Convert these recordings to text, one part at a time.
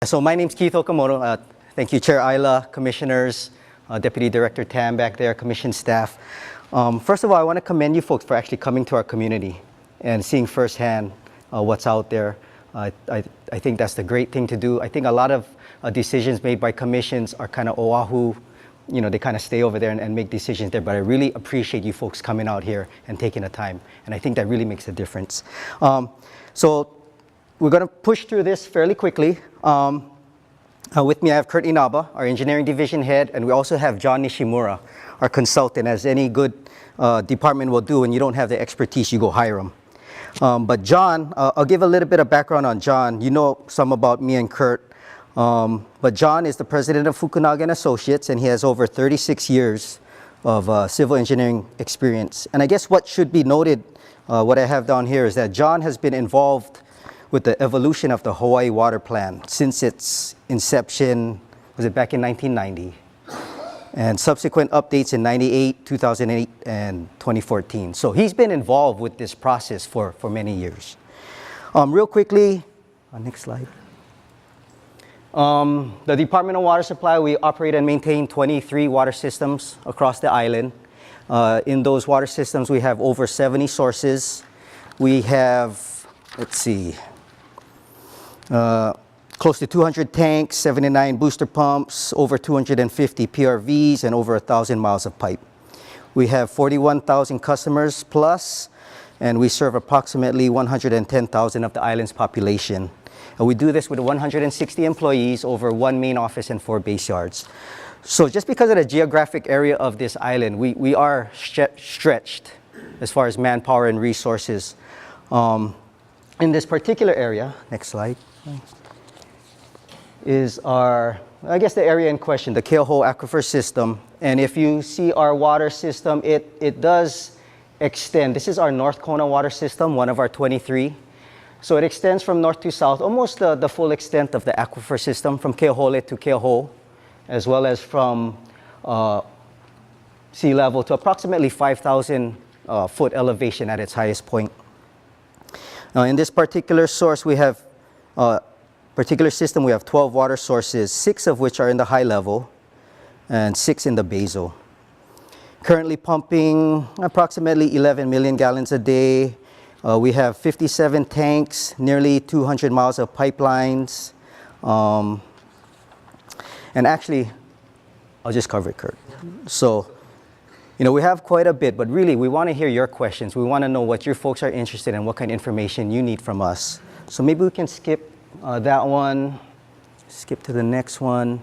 So my name's Keith Okamoto. Thank you, Chair Ayla, Commissioners, Deputy Director Tam back there, Commission staff. First of all, I want to commend you folks for actually coming to our community and seeing firsthand what's out there. I think that's the great thing to do. I think a lot of decisions made by commissions are kind of Oahu. You know, they kind of stay over there and make decisions there, but I really appreciate you folks coming out here and taking the time, and I think that really makes a difference. So we're going to push through this fairly quickly. With me, I have Kurt Inaba, our engineering division head, and we also have John Nishimura, our consultant. As any good department will do, when you don't have the expertise, you go hire them. But John, I'll give a little bit of background on John. You know some about me and Kurt. But John is the president of Fukunaga & Associates, and he has over 36 years of civil engineering experience. And I guess what should be noted, what I have down here, is that John has been involved with the evolution of the Hawaii Water Plan since its inception, was it back in 1990? And subsequent updates in 98, 2008, and 2014. So he's been involved with this process for many years. Real quickly, next slide. The Department of Water Supply, we operate and maintain 23 water systems across the island. In those water systems, we have over 70 sources. We have, let's see, close to 200 tanks, 79 booster pumps, over 250 PRVs, and over 1,000 miles of pipe. We have 41,000 customers plus, and we serve approximately 110,000 of the island's population. And we do this with 160 employees over one main office and 4 base yards. So just because of the geographic area of this island, we are stretched as far as manpower and resources. In this particular area, next slide, is our, I guess the area in question, the Keauhou Aquifer system. And if you see our water system, it does extend. This is our North Kona water system, one of our 23. So it extends from north to south, almost the full extent of the aquifer system from Keauhou to Keauhou, as well as from sea level to approximately 5,000 foot elevation at its highest point. Now in this particular source, we have, particular system, we have 12 water sources, 6 of which are in the high level and 6 in the basal. Currently pumping approximately 11 million gallons a day. We have 57 tanks, nearly 200 miles of pipelines. And actually, I'll just cover it, Kurt. So, you know, we have quite a bit, but really we want to hear your questions. We want to know what your folks are interested in, what kind of information you need from us. So maybe we can skip that one, skip to the next one.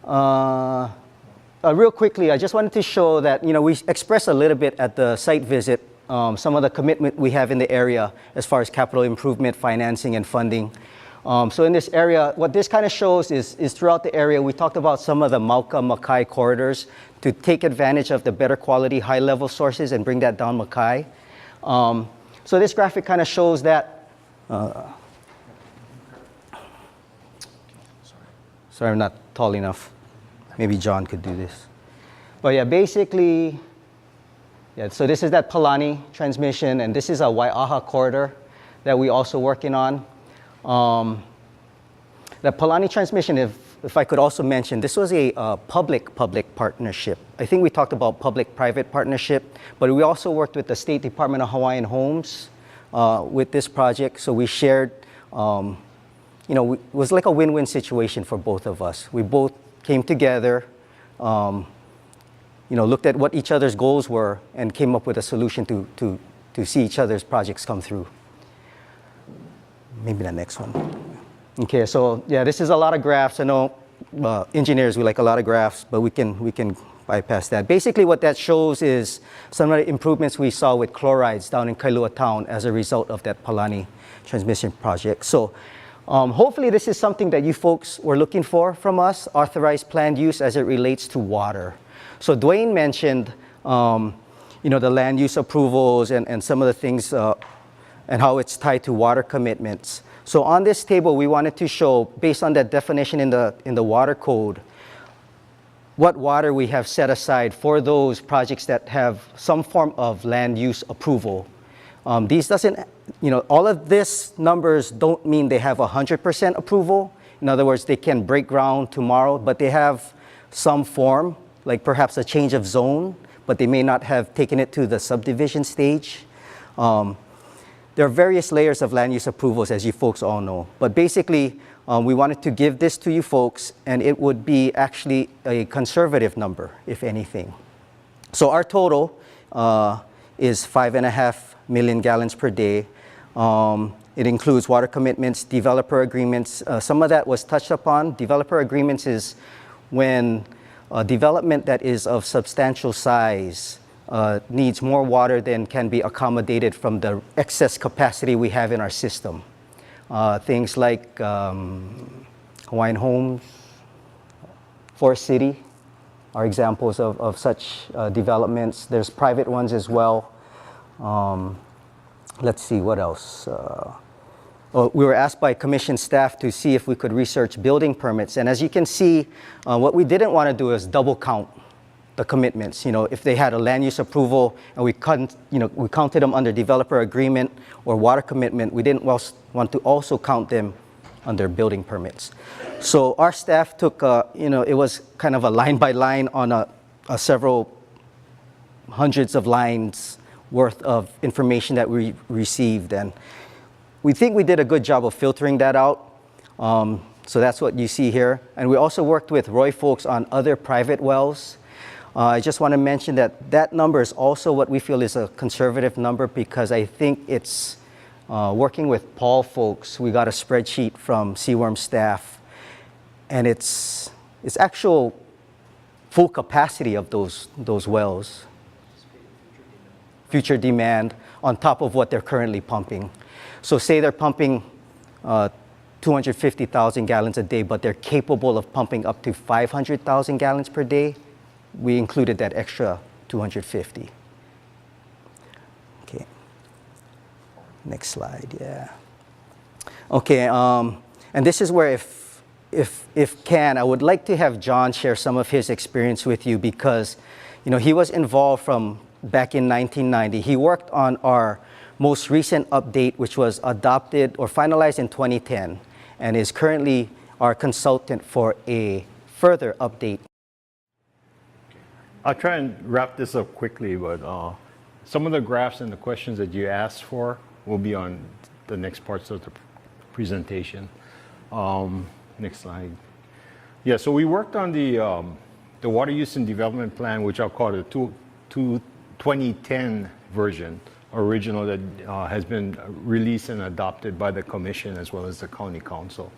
Real quickly, I just wanted to show that, you know, we expressed a little bit at the site visit some of the commitment we have in the area as far as capital improvement, financing, and funding. So in this area, what this kind of shows is throughout the area, we talked about some of the Mauka-Makai corridors to take advantage of the better quality high-level sources and bring that down Makai. So this graphic kind of shows that. Sorry, I'm not tall enough. Maybe John could do this. But yeah, basically, yeah, so this is that Palani transmission, and this is a Waiaha corridor that we're also working on. The Palani transmission, if I could also mention, this was a public-public partnership. I think we talked about public-private partnership, but we also worked with the State Department of Hawaiian Homes with this project. So we shared, you know, it was like a win-win situation for both of us. We both came together, you know, looked at what each other's goals were and came up with a solution to see each other's projects come through. Maybe the next one. Okay, so yeah, this is a lot of graphs. I know engineers, we like a lot of graphs, but we can bypass that. Basically what that shows is some of the improvements we saw with chlorides down in Kailua Town as a result of that Palani transmission project. So hopefully this is something that you folks were looking for from us, authorized planned use as it relates to water. So Dwayne mentioned, you know, the land use approvals and some of the things and how it's tied to water commitments. So on this table, we wanted to show, based on that definition in the water code, what water we have set aside for those projects that have some form of land use approval. These doesn't, you know, all of these numbers don't mean they have 100% approval. In other words, they can break ground tomorrow, but they have some form, like perhaps a change of zone, but they may not have taken it to the subdivision stage. There are various layers of land use approvals, as you folks all know. But basically, we wanted to give this to you folks, and it would be actually a conservative number, if anything. So our total is 5.5 million gallons per day. It includes water commitments, developer agreements. Some of that was touched upon. Developer agreements is when a development that is of substantial size needs more water than can be accommodated from the excess capacity we have in our system. Things like Hawaiian Homes, Forest City are examples of such developments. There's private ones as well. Let's see, what else? We were asked by commission staff to see if we could research building permits. And as you can see, what we didn't want to do is double count the commitments. You know, if they had a land use approval and we counted them under developer agreement or water commitment, we didn't want to also count them under building permits. So our staff took, it was kind of a line by line on a several hundreds of lines worth of information that we received. And we think we did a good job of filtering that out. So that's what you see here. And we also worked with Roy folks on other private wells. I just want to mention that that number is also what we feel is a conservative number, because I think it's working with Paul folks. We got a spreadsheet from Seaworm staff, and it's actual full capacity of those wells. Future demand on top of what they're currently pumping. So say they're pumping 250,000 gallons a day, but they're capable of pumping up to 500,000 gallons per day. We included that extra 250. Okay. Next slide, yeah. Okay, and this is where if can, I would like to have John share some of his experience with you, because, he was involved from back in 1990. He worked on our most recent update, which was adopted or finalized in 2010, and is currently our consultant for a further update. I'll try and wrap this up quickly, but some of the graphs and the questions that you asked for will be on the next parts of the presentation. Next slide. Yeah, so we worked on the water use and development plan, which I'll call the 2010 version, original, that has been released and adopted by the Commission as well as the County Council.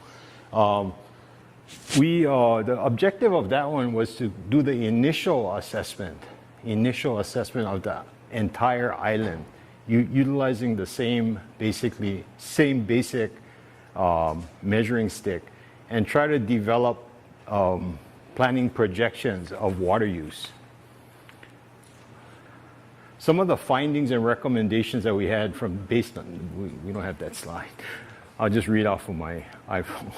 The objective of that one was to do the initial assessment of the entire island, utilizing the same basic measuring stick, and try to develop planning projections of water use. Some of the findings and recommendations that we had based on, we don't have that slide. I'll just read off of my iPhone.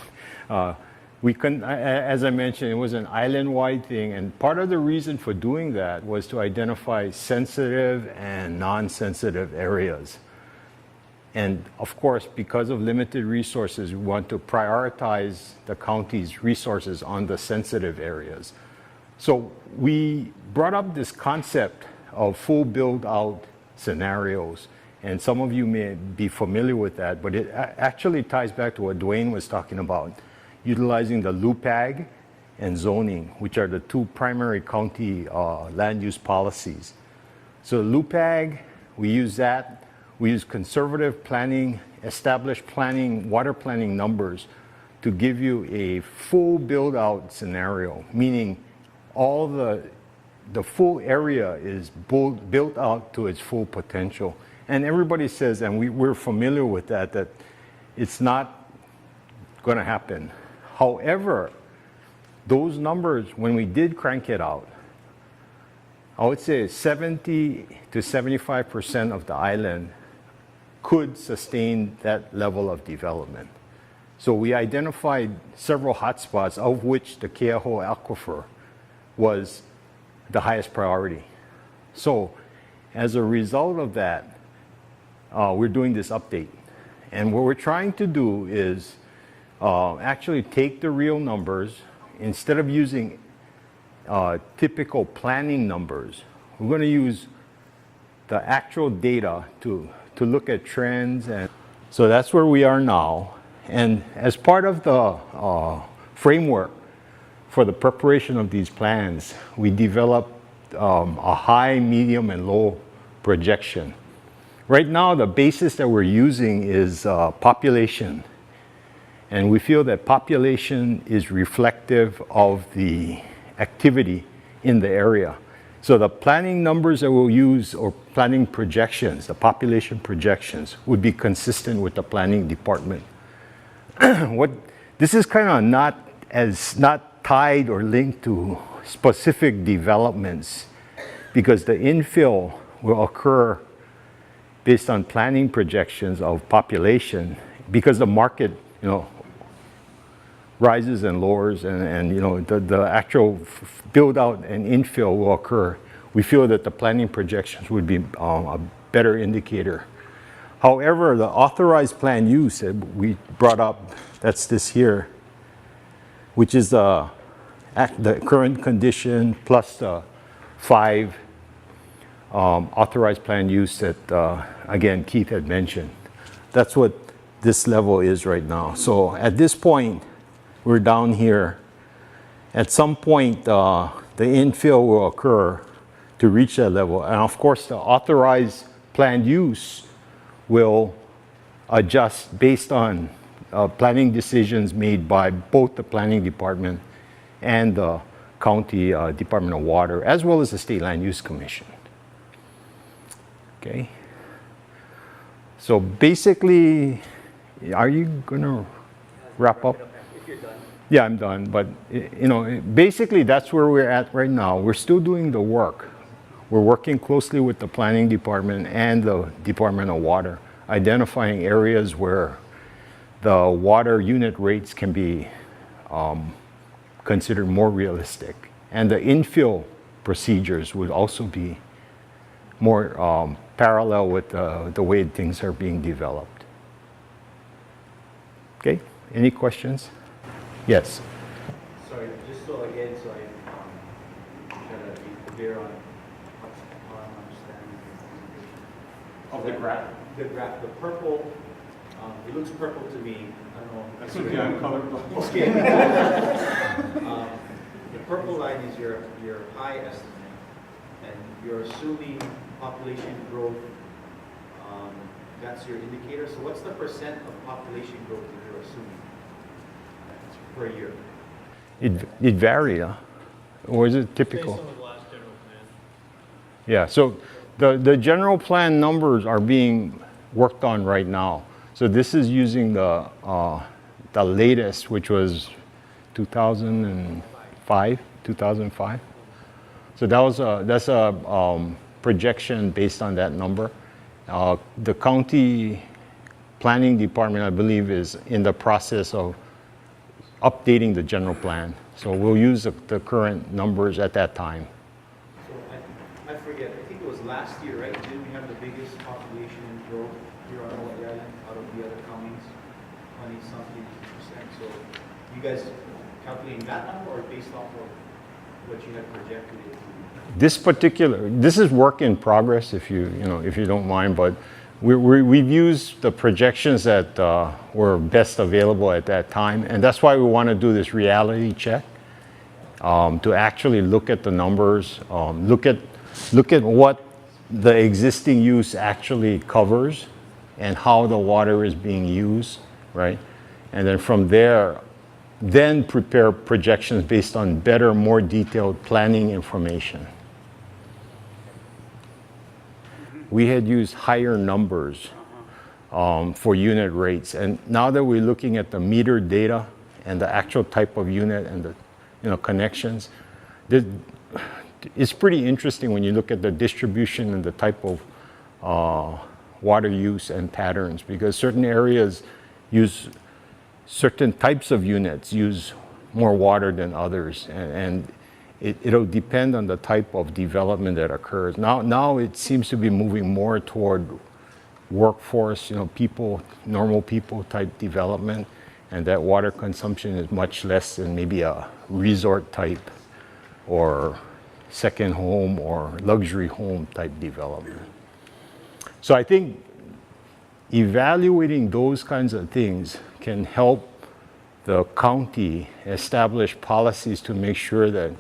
As I mentioned, it was an island-wide thing, and part of the reason for doing that was to identify sensitive and non-sensitive areas. And of course, because of limited resources, we want to prioritize the county's resources on the sensitive areas. So we brought up this concept of full build-out scenarios, and some of you may be familiar with that, but it actually ties back to what Dwayne was talking about, utilizing the LUPAG and zoning, which are the two primary county land use policies. So LUPAG, we use that. We use conservative planning, established planning, water planning numbers to give you a full build-out scenario, meaning all the full area is built out to its full potential. And everybody says, and we're familiar with that it's not going to happen. However, those numbers, when we did crank it out, I would say 70 to 75% of the island could sustain that level of development. So we identified several hotspots, of which the Keauhou Aquifer was the highest priority. So as a result of that, we're doing this update. And what we're trying to do is actually take the real numbers. Instead of using typical planning numbers, we're going to use the actual data to look at trends. And so that's where we are now. And as part of the framework for the preparation of these plans, we developed a high, medium, and low projection. Right now, the basis that we're using is population. And we feel that population is reflective of the activity in the area. So the planning numbers that we'll use, or planning projections, the population projections, would be consistent with the planning department. This is kind of not tied or linked to specific developments, because the infill will occur based on planning projections of population, because the market, rises and lowers, and the actual build out and infill will occur. We feel that the planning projections would be a better indicator. However, the authorized plan use that we brought up, that's this here, which is the current condition plus the 5 authorized plan use that, again, Keith had mentioned. That's what this level is right now. So at this point, we're down here. At some point, the infill will occur to reach that level. And of course, the authorized planned use will adjust based on planning decisions made by both the planning department and the county Department of Water, as well as the State Land Use Commission. Okay. So basically, are you gonna wrap up? If you're done. Yeah, I'm done. But basically, that's where we're at right now. We're still doing the work. We're working closely with the planning department and the Department of Water, identifying areas where the water unit rates can be considered more realistic. And the infill procedures would also be more parallel with the way things are being developed. Okay, any questions? Yes. Sorry, just so again, so I try to be clear on understanding Of the graph? the graph. The purple, it looks purple to me. I don't know. That's okay, I'm colorblind. Okay. The purple line is your high estimate, and you're assuming population growth. That's your indicator. So what's the percent of population growth that you're assuming per year? It varied, huh? Or is it typical? Based on the last general plan. Yeah, so the general plan numbers are being worked on right now. So this is using the latest, which was 2005. So that's a projection based on that number. The county planning department, I believe, is in the process of updating the general plan. So we'll use the current numbers at that time. So I forget, I think it was last year, right? Didn't we have the biggest population growth here on Hawaii Island out of the other counties? 20-something%. So you guys calculating that number or based off of what you had projected it to? This is work in progress, if you don't mind, but we've used the projections that were best available at that time, and that's why we want to do this reality check to actually look at the numbers, look at what the existing use actually covers and how the water is being used, right? And then from there, then prepare projections based on better, more detailed planning information. We had used higher numbers for unit rates, and now that we're looking at the meter data and the actual type of unit and the connections, it's pretty interesting when you look at the distribution and the type of water use and patterns, because certain areas use certain types of units use more water than others, and it'll depend on the type of development that occurs. Now it seems to be moving more toward workforce, people, normal people type development, and that water consumption is much less than maybe a resort type or second home or luxury home type development. So I think evaluating those kinds of things can help the county establish policies to make sure that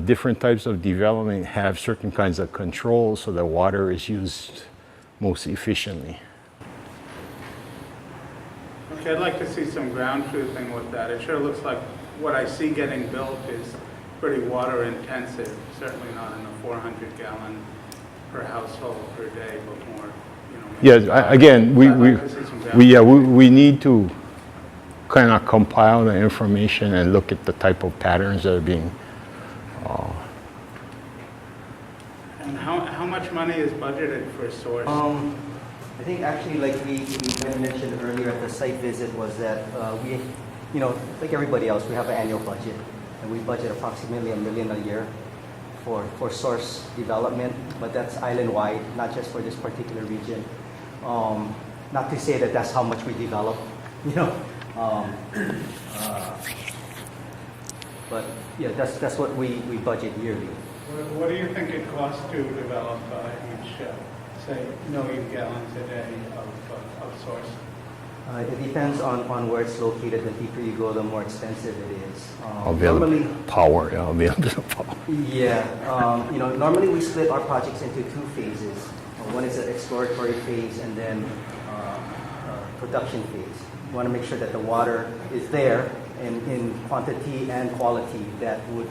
different types of development have certain kinds of controls so that water is used most efficiently. Okay, I'd like to see some ground truthing with that. It sure looks like what I see getting built is pretty water intensive, certainly not in the 400 gallon per household per day, but more, Yes, again, we need to kind of compile the information and look at the type of patterns that are being. And how much money is budgeted for source? I think actually, like we mentioned earlier at the site visit, was that we, like everybody else, we have an annual budget, and we budget approximately $1 million a year for source development, but that's island-wide, not just for this particular region. Not to say that that's how much we develop, but yeah, that's what we budget yearly. What do you think it costs to develop each, say, million gallons a day of source? It depends on where it's located. The deeper you go, the more expensive it is. Available power. Yeah, normally we split our projects into two phases. One is an exploratory phase, and then production phase. We want to make sure that the water is there in quantity and quality that would,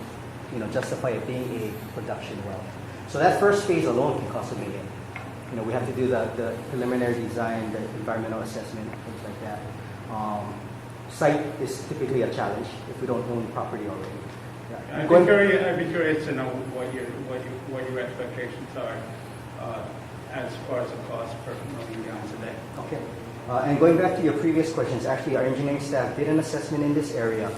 justify it being a production well. So that first phase alone can cost $1 million. We have to do the preliminary design, the environmental assessment, things like that. Site is typically a challenge if we don't own property already. Yeah. I'd be curious to know what your expectations are as far as the cost per million gallons a day. Okay. And going back to your previous questions, actually our engineering staff did an assessment in this area,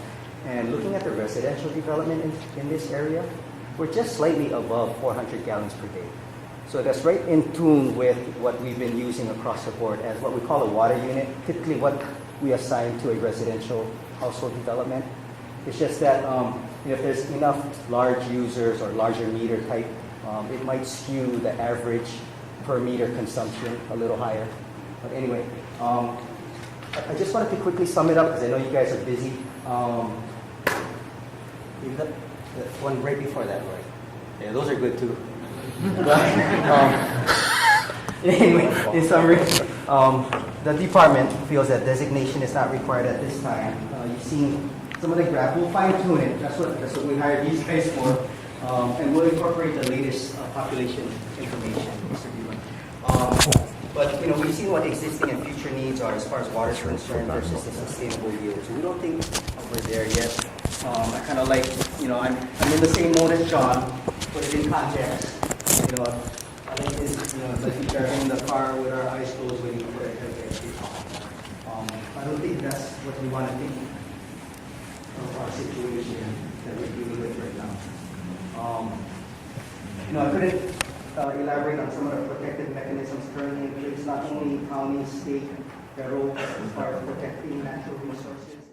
and looking at the residential development in this area, we're just slightly above 400 gallons per day. So that's right in tune with what we've been using across the board as what we call a water unit, typically what we assign to a residential household development. It's just that if there's enough large users or larger meter type, it might skew the average per meter consumption a little higher. But anyway, I just wanted to quickly sum it up because I know you guys are busy. The one right before that, right? Yeah, those are good too. Anyway, in summary, the department feels that designation is not required at this time. You've seen some of the graph. We'll fine tune it. That's what we hired these guys for, and we'll incorporate the latest population information, Mr. Dillon. But we've seen what existing and future needs are as far as water is concerned versus the sustainable yield. So we don't think we're there yet. I kind of like, I'm in the same mode as John, put it in context. I like this, like we are in the car with our eyes closed waiting for it to get I don't think that's what we want to think of our situation that we're dealing with right now. I couldn't elaborate on some of the protective mechanisms currently in place, not only county, state, federal, as far as protecting natural resources.